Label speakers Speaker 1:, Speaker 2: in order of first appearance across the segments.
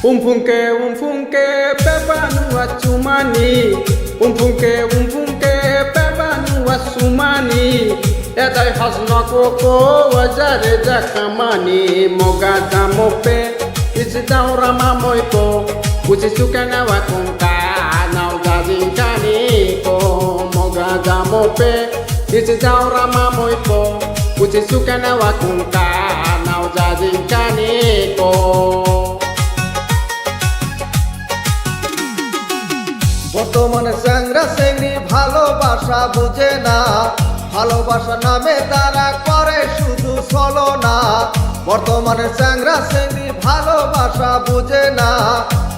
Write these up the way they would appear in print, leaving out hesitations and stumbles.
Speaker 1: Umfunke pepanu achumani. Umfunke pepanu asumani. Edai hasna koko wajare jakamani. Mogada mope isidaura mamoipo. Usisukana wakunka na uzazinkani ko. Mogada mope isidaura mamoipo. Usisukana wakunka na uzazinkani ko.
Speaker 2: বর্তমানে চ্যাংরা চ্যাংড়ি ভালোবাসা বুঝে না, ভালোবাসা নামে তারা করে শুধু ছলনা। বর্তমানে চ্যাংরা চ্যাংড়ি ভালোবাসা বুঝে না,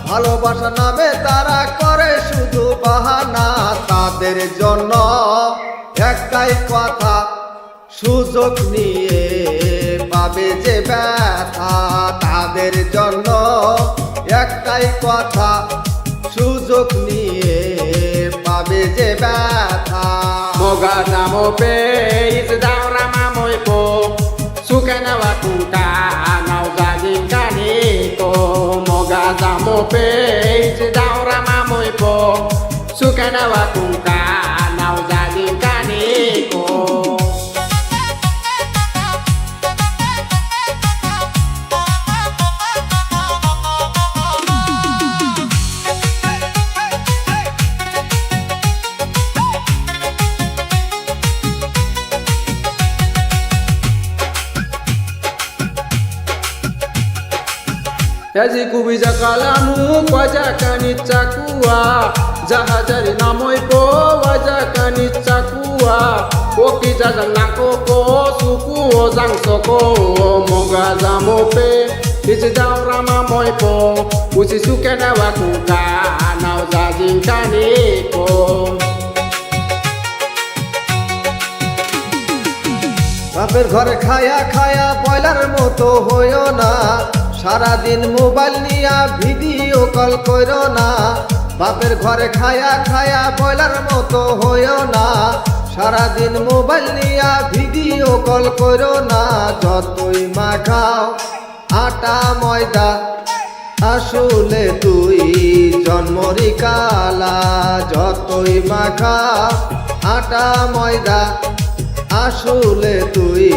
Speaker 2: ভালোবাসা নামে তারা করে শুধু বাহানা। তাদের জন্য একটাই কথা, সুযোগ নিয়ে পাবে যে ব্যথা। তাদের জন্য একটাই কথা, সুযোগ নিয়ে পাবে যে ব্যথা।
Speaker 1: Mogada mope isidaura mamoipo. Sukana wakunka na uzazinkani ko. Mogada mope isidaura mamoipo. Sukana wakunka na uzazinkani ko. Yaji kubija kalamu kwaja kanichakua. Jahajari namoipo waja kanichakua. Okija zanakoko sukuo zangsoko. Mogada mope isidaura mamoipo. Usisukana wakunka na uzazinkani ko.
Speaker 2: বাপের ঘরে খায়া খায়া boiler মতো হইও না, সারাদিন mobile নিয়া video call করো না। বাপের ঘরে খায়া খায়া বয়লার মতো হইও না, সারাদিন মোবাইল নিয়া ভিডিও কল করো না। যতই মাখাও আটা ময়দা, আসলে তুই জন্মরি কালা। যতই মাখাও আটা ময়দা, আসলে তুই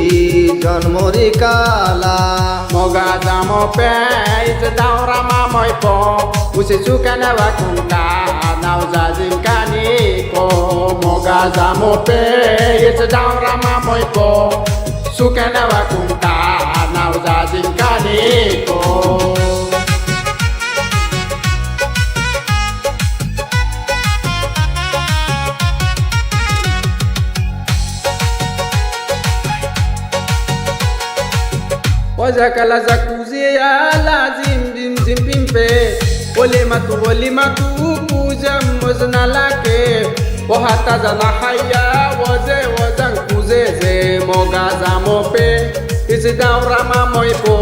Speaker 2: জন্মরি কালা।
Speaker 1: Mogada mope isidaura mamoipo. Usisukana wakunka na uzazinkani ko. Mogada mope isidaura mamoipo. Sukana wakunka na uzazinkani ko. Wajakala zakuzia lazim bim zim bimpe. Ole matu kuja mozna lake. Wahata zana haya waze wazan kuzeze. Mogaza mope isidaura mamoipo.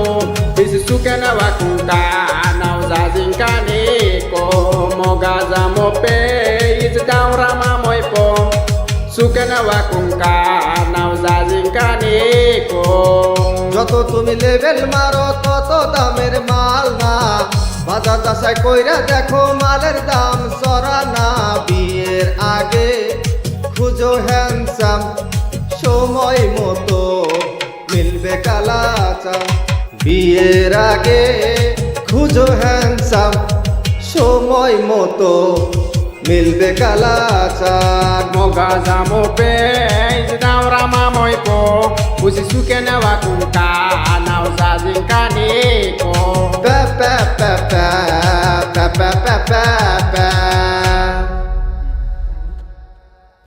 Speaker 1: Isisukana wakunka na uzazinkani ko. Mogaza mope isidaura mamoipo. Sukana wakunka na uzazinkani ko.
Speaker 2: যত তুমি level মারো তত দামের মাল না, বাজার দশায় কইরা দেখো মালের দাম চড়া না। বিয়ের আগে খুঁজো হ্যান্ডসাম, সময় মতো মিলবে কালাচা। বিয়ের আগে খুঁজো হ্যান্ডসাম, সময় মতো মিলবে কালাচা।
Speaker 1: Mogada mope isidaura mamoipo. Usisukana wakunka na uzazinkani ko.
Speaker 2: Pa pa pa pa pa pa pa pa.